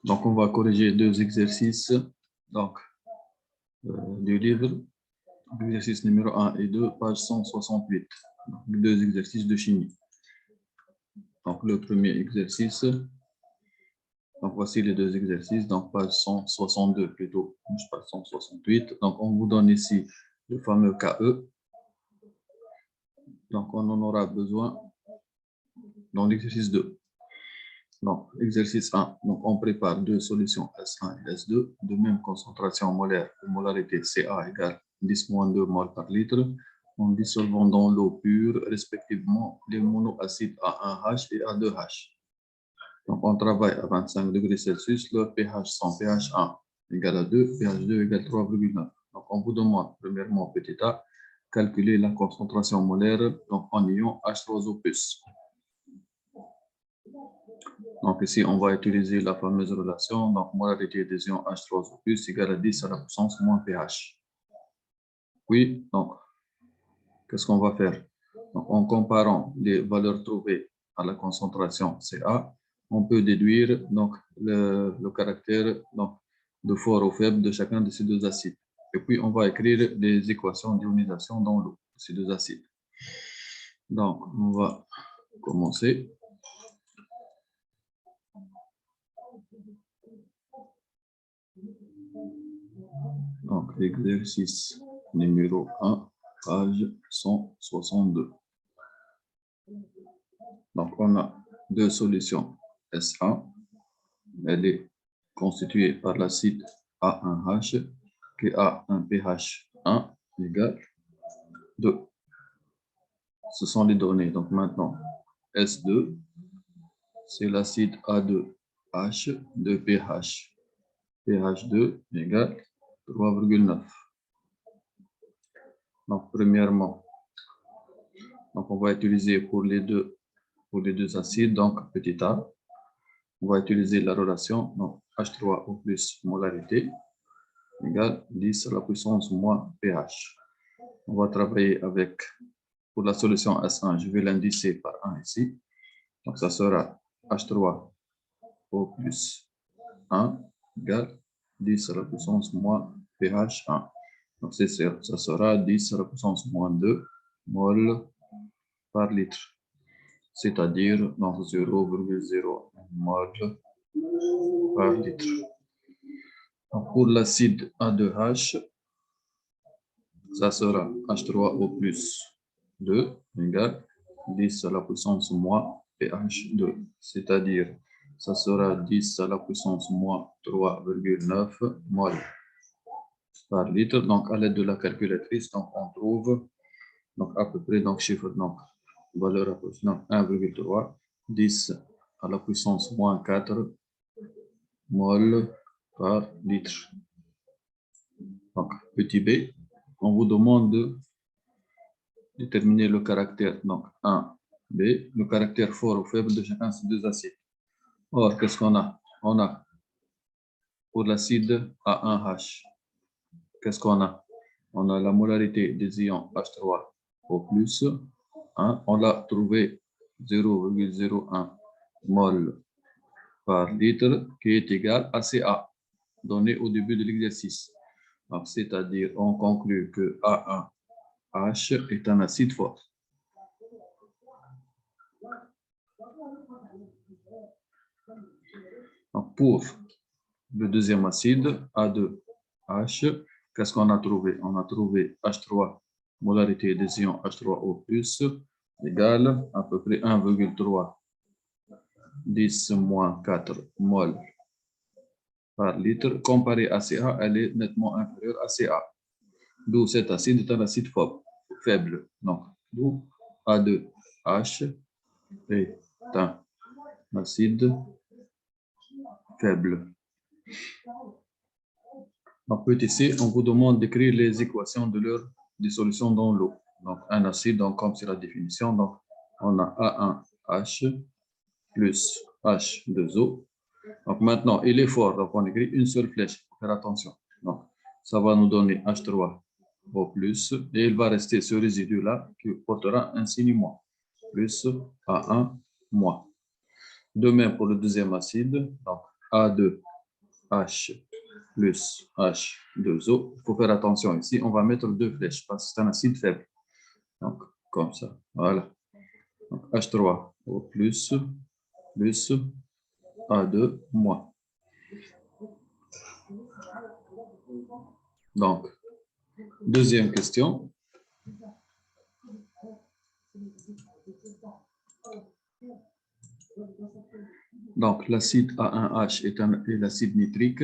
Donc, on va corriger deux exercices donc, du livre. Exercice numéro 1 et 2, page 168. Donc, deux exercices de chimie. Donc, le premier exercice. Donc, voici les deux exercices. Donc, page 162 plutôt, page 168. Donc, on vous donne ici le fameux KE. Donc, on en aura besoin dans l'exercice 2. Donc, exercice 1. Donc, on prépare deux solutions S1 et S2 de même concentration molaire ou molarité Ca égale 10-2 mol par litre en dissolvant dans l'eau pure respectivement les monoacides A1H et A2H. Donc, on travaille à 25 degrés Celsius, leur pH 100, pH 1 égale à 2, pH 2 égale 3,9. Donc, on vous demande premièrement, petit a, calculer la concentration molaire donc, en ion H3O+. Donc ici, on va utiliser la fameuse relation, donc molarité des ions H3O+, égale à 10 à la puissance moins pH. Oui, donc, qu'est-ce qu'on va faire? Donc, en comparant les valeurs trouvées à la concentration Ca, on peut déduire donc, le caractère donc, de fort ou faible de chacun de ces deux acides. Et puis, on va écrire des équations d'ionisation dans l'eau de ces deux acides. Donc, on va commencer. Donc, exercice numéro 1, page 162. Donc, on a deux solutions S1. Elle est constituée par l'acide A1H qui a un pH 1 égale 2. Ce sont les données. Donc, maintenant, S2, c'est l'acide A2H de pH. pH 2 égale 3,9. Donc, premièrement, donc on va utiliser pour les deux acides, donc petit a, on va utiliser la relation donc H3O plus molarité égale 10 à la puissance moins pH. On va travailler avec, pour la solution S1, je vais l'indicer par 1 ici. Donc, ça sera H3O plus 1 égale 10 à la puissance moins pH 1. Donc, ça sera 10 à la puissance moins 2 mol par litre, c'est-à-dire 0,0 mol par litre. Donc, pour l'acide A2H, ça sera H3O plus 2 égale 10 à la puissance moins pH 2, c'est-à-dire ça sera 10 à la puissance moins 3,9 mol par litre. Donc, à l'aide de la calculatrice, donc, on trouve donc, à peu près donc, chiffre donc, valeur approximative 1,3, 10 à la puissance moins 4 mol par litre. Donc, petit b, on vous demande de déterminer le caractère, donc 1b, le caractère fort ou faible de chacun de ces deux acides. Or, qu'est-ce qu'on a? On a pour l'acide A1H, qu'est-ce qu'on a? On a la molarité des ions H3O+, on l'a trouvé 0,01 mol par litre, qui est égal à Ca, donné au début de l'exercice. C'est-à-dire, on conclut que A1H est un acide fort. Donc, pour le deuxième acide, A2H, qu'est-ce qu'on a trouvé? On a trouvé H3, molarité des ions H3O+, égale à peu près 1,3 10 moins 4 mol par litre. Comparé à Ca, elle est nettement inférieure à Ca. D'où cet acide est un acide faible. Donc, d'où A2H est un acide faible. Donc, petit c, on vous demande d'écrire les équations de leur dissolution dans l'eau. Donc, un acide, donc, comme c'est la définition, donc, on a A1H plus H2O. Donc, maintenant, il est fort, donc on écrit une seule flèche, pour faire attention. Donc, ça va nous donner H3O+, et il va rester ce résidu-là qui portera un signe moins, plus A1 moins. De même pour le deuxième acide, donc A2 H plus H2O. Il faut faire attention ici, on va mettre deux flèches parce que c'est un acide faible. Donc, comme ça, voilà. Donc, H3O plus A2 moins. Donc, deuxième question. Donc, l'acide A1H est l'acide nitrique.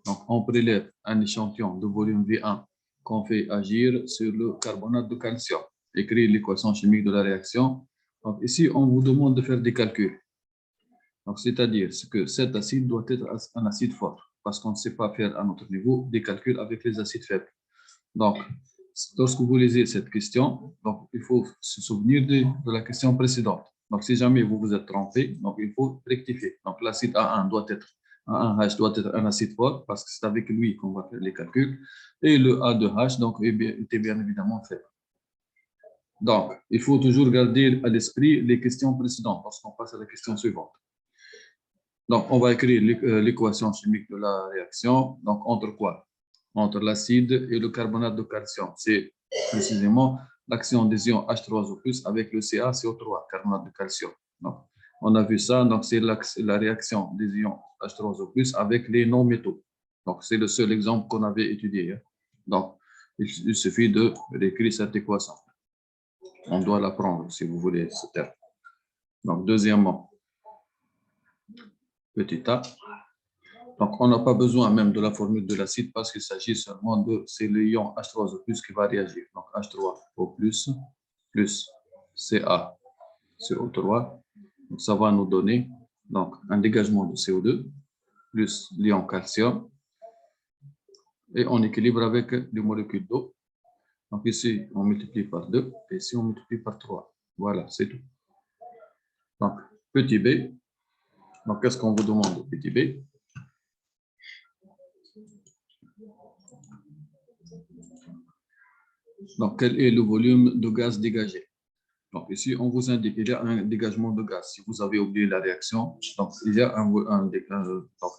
Donc, on prélève un échantillon de volume V1 qu'on fait agir sur le carbonate de calcium. Écrire l'équation chimique de la réaction. Donc, ici, on vous demande de faire des calculs. Donc, c'est-à-dire que cet acide doit être un acide fort parce qu'on ne sait pas faire à notre niveau des calculs avec les acides faibles. Donc, lorsque vous lisez cette question, donc, il faut se souvenir de la question précédente. Donc, si jamais vous vous êtes trompé, donc, il faut rectifier. Donc, l'acide A1 doit être, A1H doit être un acide fort parce que c'est avec lui qu'on va faire les calculs. Et le A2H, donc, était bien évidemment faible. Donc, il faut toujours garder à l'esprit les questions précédentes lorsqu'on passe à la question suivante. Donc, on va écrire l'équation chimique de la réaction. Donc, entre quoi? Entre l'acide et le carbonate de calcium. C'est précisément l'action des ions H3O+, avec le CaCO3, carbonate de calcium. Donc, on a vu ça. Donc, c'est la réaction des ions H3O+, avec les non-métaux. Donc, c'est le seul exemple qu'on avait étudié. Donc, il suffit de réécrire cette équation. On doit l'apprendre, si vous voulez, ce terme. Donc, deuxièmement, petit a. Donc, on n'a pas besoin même de la formule de l'acide parce qu'il s'agit seulement de, c'est l'ion H3O+, qui va réagir. Donc, H3O+, plus CaCO3. Donc, ça va nous donner donc, un dégagement de CO2 plus l'ion calcium. Et on équilibre avec les molécules d'eau. Donc, ici, on multiplie par 2 et ici, on multiplie par 3. Voilà, c'est tout. Donc, petit b. Donc, qu'est-ce qu'on vous demande de petit b? Donc, quel est le volume de gaz dégagé? Donc, ici, on vous indique qu'il y a un dégagement de gaz. Si vous avez oublié la réaction, donc il y a un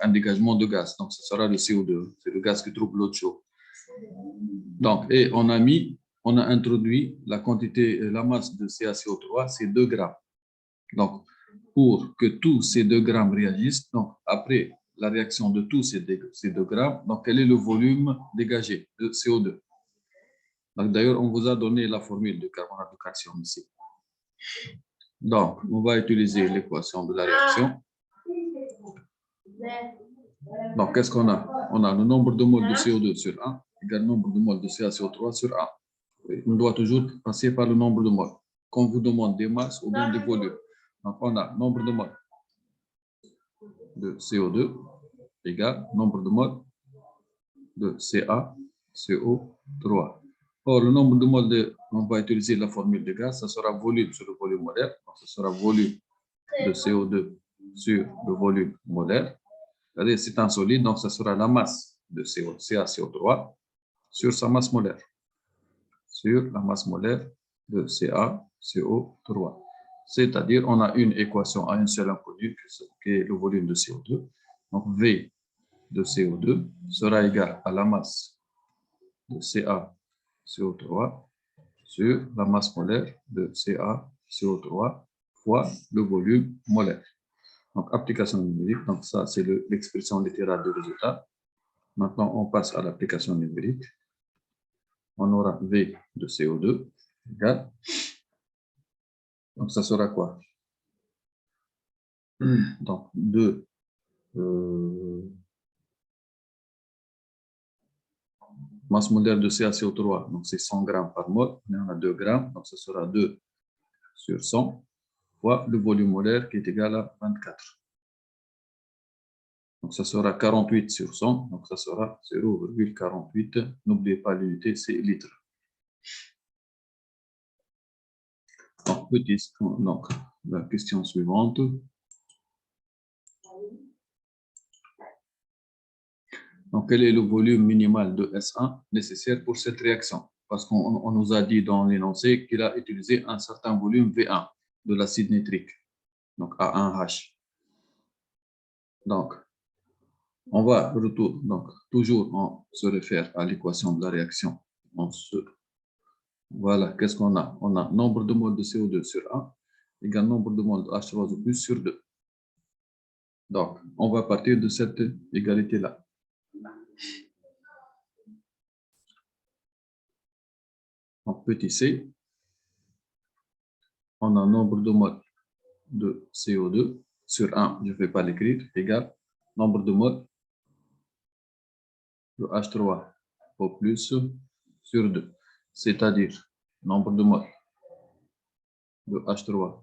dégagement de gaz. Donc, ce sera le CO2. C'est le gaz qui trouble l'eau chaude. Donc, et on a introduit la quantité, la masse de CaCO3, c'est 2 grammes. Donc, pour que tous ces 2 grammes réagissent, donc après la réaction de tous ces 2 grammes, donc quel est le volume dégagé de CO2? Donc, d'ailleurs, on vous a donné la formule de carbonate de calcium ici. Donc, on va utiliser l'équation de la réaction. Donc, qu'est-ce qu'on a? On a le nombre de moles de CO2 sur 1 égale le nombre de moles de CaCO3 sur 1. On doit toujours passer par le nombre de moles. Qu'on vous demande des masses ou bien des volumes. Donc, on a nombre de moles de CO2 égale nombre de moles de CaCO3. Or, le nombre de moles on va utiliser la formule de gaz, ça sera volume sur le volume molaire. Donc, ce sera volume de CO2 sur le volume molaire. C'est-à-dire, c'est un solide, donc ça sera la masse de CaCO3 sur sa masse molaire. Sur la masse molaire de CaCO3. C'est-à-dire, on a une équation à une seule inconnue, qui est le volume de CO2. Donc, V de CO2 sera égal à la masse de CaCO3 sur la masse molaire de CaCO3 fois le volume molaire. Donc, application numérique, donc ça, c'est l'expression littérale du résultat. Maintenant, on passe à l'application numérique. On aura V de CO2 égale. Donc, ça sera quoi? Donc, 2 masse molaire de CaCO3, donc c'est 100 grammes par mol. On a 2 grammes, donc ça sera 2 sur 100 fois le volume molaire qui est égal à 24. Donc, ça sera 48 sur 100, donc ça sera 0,48. N'oubliez pas l'unité, c'est litre. Donc, la question suivante. Donc, quel est le volume minimal de S1 nécessaire pour cette réaction? Parce qu'on nous a dit dans l'énoncé qu'il a utilisé un certain volume V1 de l'acide nitrique, donc A1H. Donc, On va retourner, donc toujours on se réfère à l'équation de la réaction. Voilà, qu'est-ce qu'on a? On a nombre de moles de CO2 sur 1 égale nombre de moles de H3O+ sur 2. Donc, on va partir de cette égalité-là. En petit c, on a nombre de moles de CO2 sur 1, je ne vais pas l'écrire, égale nombre de moles de H3O+ sur 2. C'est-à-dire nombre de moles de H3O+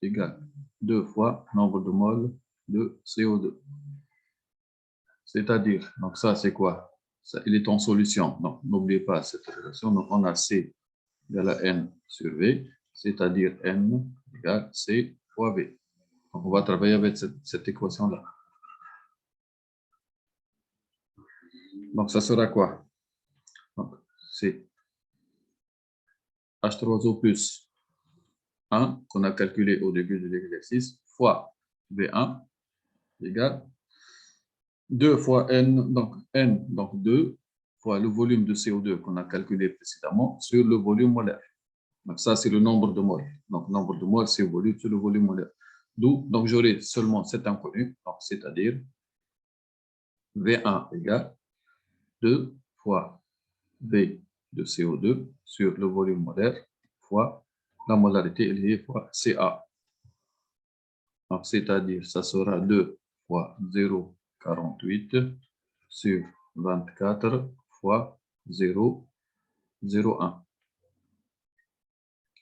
égale 2 fois nombre de moles de CO2. C'est-à-dire, donc ça c'est quoi? Ça, il est en solution. Donc n'oubliez pas cette relation. Donc on a C égale à N sur V, c'est-à-dire N égale C fois V. Donc on va travailler avec cette équation-là. Donc ça sera quoi? Donc c'est H3O plus 1 qu'on a calculé au début de l'exercice fois V1 égale 2 fois N, donc 2 fois le volume de CO2 qu'on a calculé précédemment sur le volume molaire. Donc ça, c'est le nombre de moles. Donc, nombre de moles, c'est le volume sur le volume molaire. D'où, donc, j'aurai seulement cet inconnu, c'est-à-dire V1 égale 2 fois V de CO2 sur le volume molaire fois la molarité liée fois Ca. Donc, c'est-à-dire, ça sera 2 fois 0,48 sur 24 fois 0,01.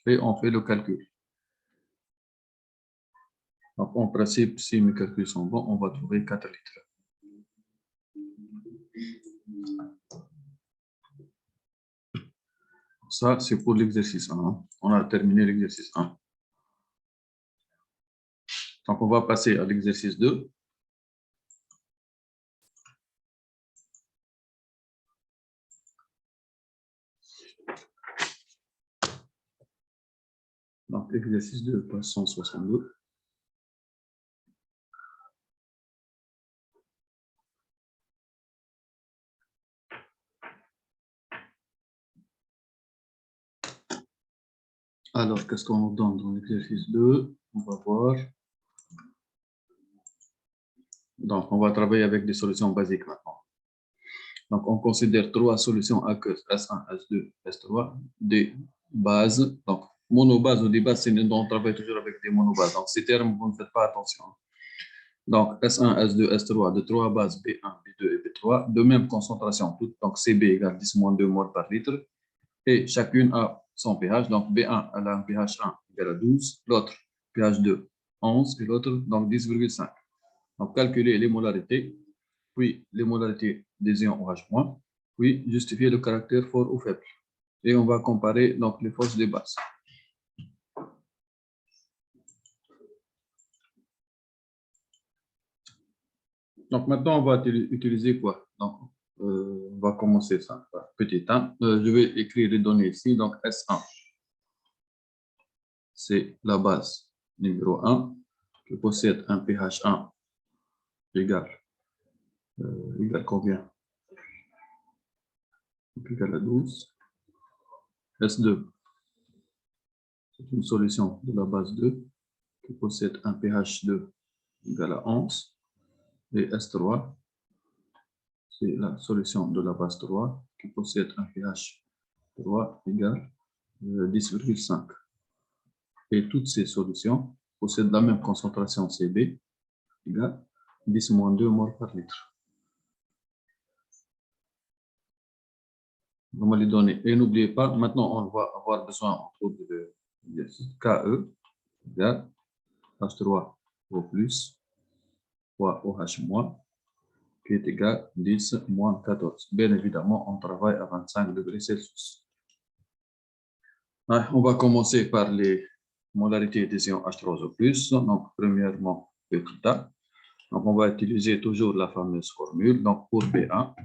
Et on fait le calcul. Donc, en principe, si mes calculs sont bons, on va trouver 4 litres. Ça, c'est pour l'exercice 1. On a terminé l'exercice 1. Donc, on va passer à l'exercice 2. Donc, exercice 2, page 162. Alors, qu'est-ce qu'on nous donne dans l'exercice 2? On va voir. Donc, on va travailler avec des solutions basiques maintenant. Donc, on considère 3 solutions aqueuses, S1, S2, S3, des bases. Donc, monobase ou des bases, on travaille toujours avec des monobases. Donc, ces termes, vous ne faites pas attention. Donc, S1, S2, S3, de 3 bases B1, B2 et B3, de même concentration, donc CB égale 10-2 moles par litre, et chacune a son pH. Donc, B1 elle a un pH 1 égale à 12, l'autre pH 2, 11, et l'autre donc 10,5. Donc, calculer les molarités, puis les molarités des ions OH-, puis justifier le caractère fort ou faible. Et on va comparer donc les forces des bases. Donc maintenant, on va utiliser quoi? Donc, on va commencer ça par petit 1. Je vais écrire les données ici. Donc, S1, c'est la base numéro 1 qui possède un pH 1 égal combien? Égal à 12. S2, c'est une solution de la base 2 qui possède un pH 2 égal à 11. Et S3, c'est la solution de la base 3 qui possède un pH 3 égal 10,5. Et toutes ces solutions possèdent la même concentration CB égale 10-2 moles par litre. On va les donner. Et n'oubliez pas, maintenant on va avoir besoin entre de KE égale H3O+, fois OH-, qui est égal à 10-14. Bien évidemment, on travaille à 25 degrés Celsius. On va commencer par les molarités des ions H3O+. Donc, premièrement, petit a. Donc, on va utiliser toujours la fameuse formule. Donc, pour B1,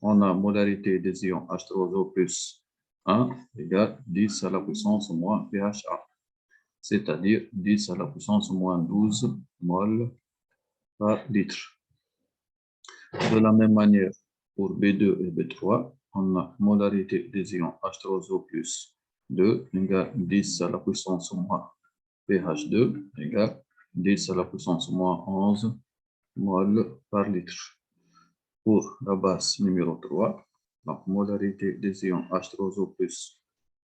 on a molarité des ions H3O plus 1 égale 10 à la puissance moins pH 1, c'est-à-dire 10 à la puissance moins 12 mol par litre. De la même manière, pour B2 et B3, on a molarité des ions H3O plus 2 égale 10 à la puissance moins pH2 égale 10 à la puissance moins 11 mol par litre. Pour la base numéro 3, donc molarité des ions H3O plus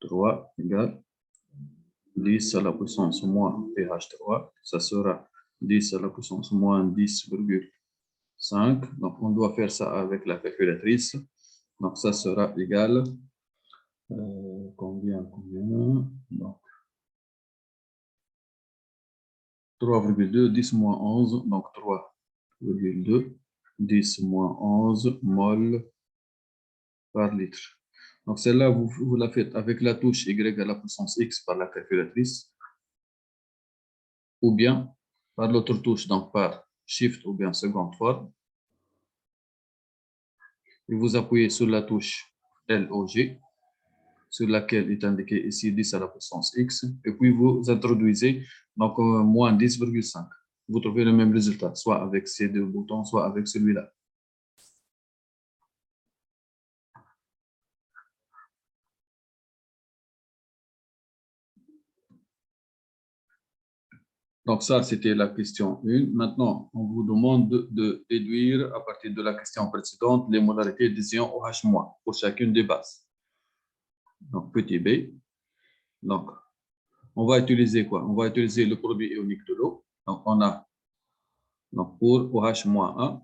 3 égale 10 à la puissance moins pH3, ça sera 10 à la puissance moins 10,5. Donc, on doit faire ça avec la calculatrice. Donc, ça sera égal, combien donc, 3,2, 10 moins 11, donc 3,2, 10 moins 11 mol par litre. Donc, celle-là, vous la faites avec la touche Y à la puissance X par la calculatrice, ou bien par l'autre touche, donc par Shift ou bien seconde forme. Et vous appuyez sur la touche LOG, sur laquelle est indiqué ici 10 à la puissance X, et puis vous introduisez donc moins 10,5. Vous trouvez le même résultat, soit avec ces deux boutons, soit avec celui-là. Donc ça, c'était la question 1. Maintenant, on vous demande de déduire à partir de la question précédente les modalités des ions OH- pour chacune des bases. Donc petit b. Donc, on va utiliser quoi? On va utiliser le produit ionique de l'eau. Donc, on a donc pour OH-1,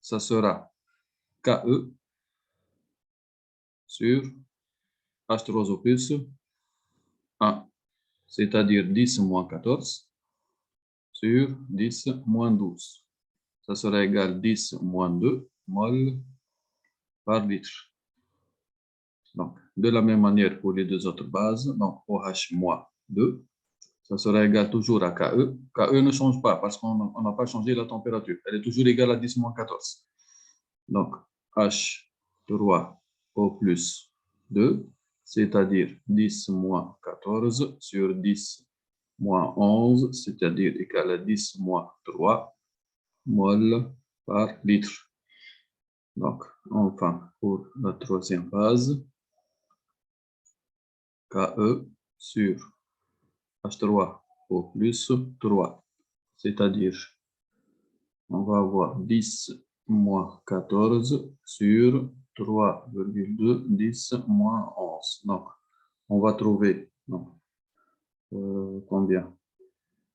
ça sera KE sur H3O plus 1, c'est-à-dire 10 moins 14 sur 10 moins 12. Ça sera égal 10 moins 2 mol par litre. Donc, de la même manière pour les deux autres bases, donc OH moins 2, ça sera égal toujours à KE. KE ne change pas parce qu'on n'a pas changé la température. Elle est toujours égale à 10 moins 14. Donc, H3O plus 2, c'est-à-dire 10 moins 14 sur 10 moins 11, c'est-à-dire égal à 10 moins 3 mol par litre. Donc, enfin, pour la troisième base, KE sur H3O plus 3, c'est-à-dire, on va avoir 10 moins 14 sur 3,2, 10 moins 11. Donc, on va trouver donc, combien?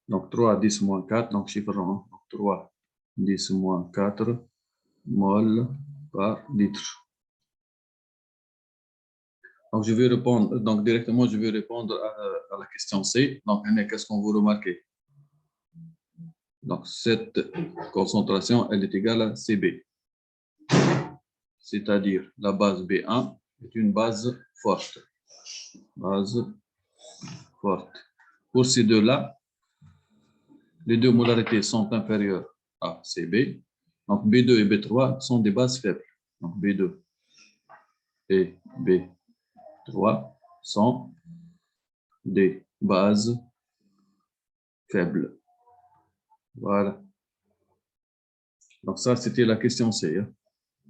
Donc, 3, 10 moins 4, donc chiffre rond. 3, 10 moins 4 mol par litre. Donc, je vais répondre, donc directement, je vais répondre à la question C. Donc, qu'est-ce qu'on vous remarquez? Donc, cette concentration, elle est égale à CB. C'est-à-dire, la base B1 est une base forte. Base forte. Pour ces deux-là, les deux molarités sont inférieures à CB. Donc, B2 et B3 sont des bases faibles. Donc, B2 et B3 sont des bases faibles. Voilà. Donc, ça, c'était la question C, hein,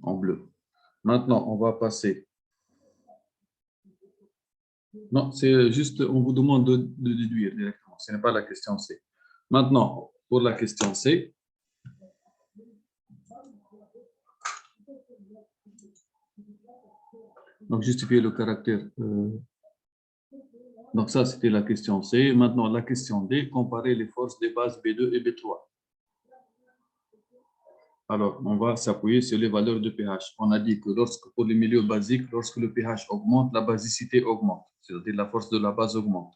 en bleu. Maintenant, on va passer. Non, c'est juste, on vous demande de déduire directement. Ce n'est pas la question C. Maintenant, pour la question C, donc justifier le caractère. Donc ça, c'était la question C. Maintenant, la question D, comparer les forces des bases B2 et B3. Alors, on va s'appuyer sur les valeurs de pH. On a dit que pour les milieux basiques, lorsque le pH augmente, la basicité augmente, c'est-à-dire la force de la base augmente.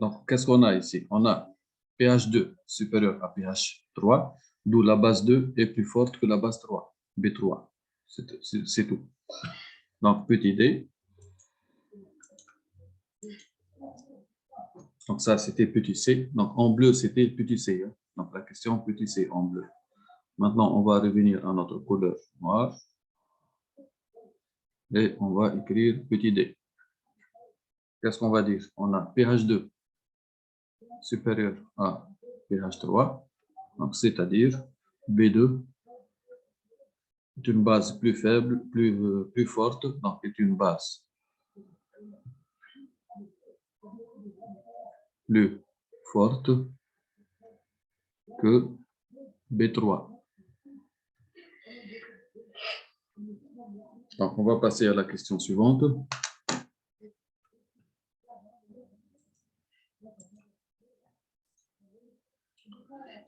Donc, qu'est-ce qu'on a ici? On a pH 2 supérieur à pH 3, d'où la base 2 est plus forte que la base 3, B3. C'est tout. Donc, petit d. Donc, ça, c'était petit c. Donc, en bleu, c'était petit c. Hein. Donc, la question petit c en bleu. Maintenant, on va revenir à notre couleur noire. Et on va écrire petit d. Qu'est-ce qu'on va dire? On a pH 2 supérieur à pH3. Donc, c'est-à-dire B2 est une base plus faible, plus forte, donc est une base plus forte que B3. Donc, on va passer à la question suivante.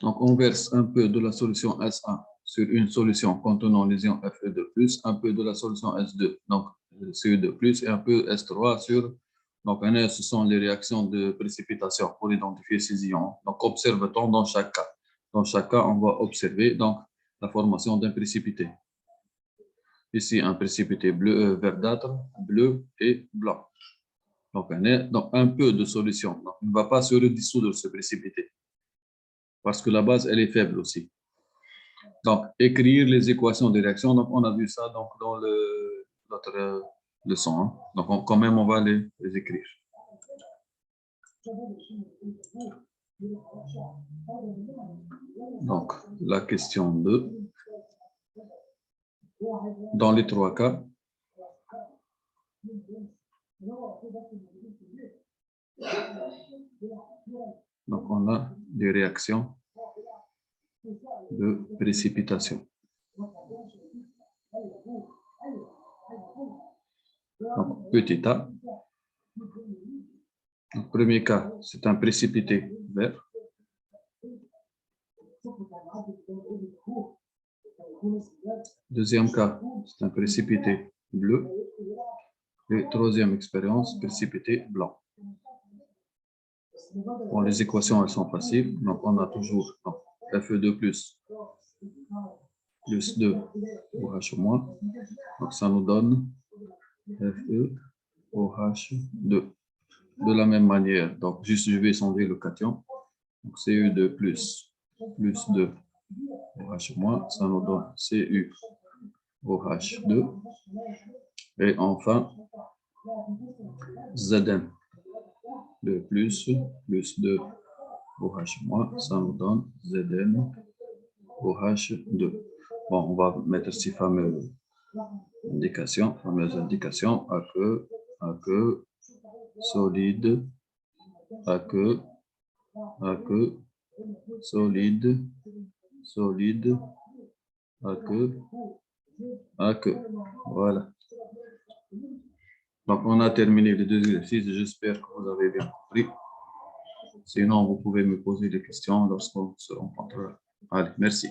Donc, on verse un peu de la solution S1 sur une solution contenant les ions Fe2+, un peu de la solution S2, donc Cu2+, et un peu S3 sur... Donc, ce sont les réactions de précipitation pour identifier ces ions. Donc, observe-t-on dans chaque cas. Dans chaque cas, on va observer donc, la formation d'un précipité. Ici, un précipité bleu, verdâtre, bleu et blanc. Donc, un peu de solution. Donc, on ne va pas se redissoudre ce précipité parce que la base, elle est faible aussi. Donc, écrire les équations de réaction. Donc, on a vu ça donc, dans notre leçon. Hein. Donc, quand même, on va les écrire. Donc, la question 2. Dans les trois cas, donc on a des réactions de précipitation. Donc, petit a. Le premier cas, c'est un précipité vert. Deuxième cas, c'est un précipité bleu. Et troisième expérience, précipité blanc. Bon, les équations, elles sont faciles. Donc, on a toujours Fe2 plus 2 OH-. Donc, ça nous donne FeOH2. De la même manière, donc, juste je vais changer le cation. Donc, Cu2 plus 2 OH-, ça nous donne CuOH2. Et enfin, Zn de plus 2 OH-, ça nous donne Zn OH2. Bon, on va mettre ces fameuses indications aqueux, solide, aqueux, solide, aqueux. Voilà. Donc, on a terminé les deux exercices. J'espère que vous avez bien compris. Sinon, vous pouvez me poser des questions lorsqu'on se rencontrera. Allez, merci.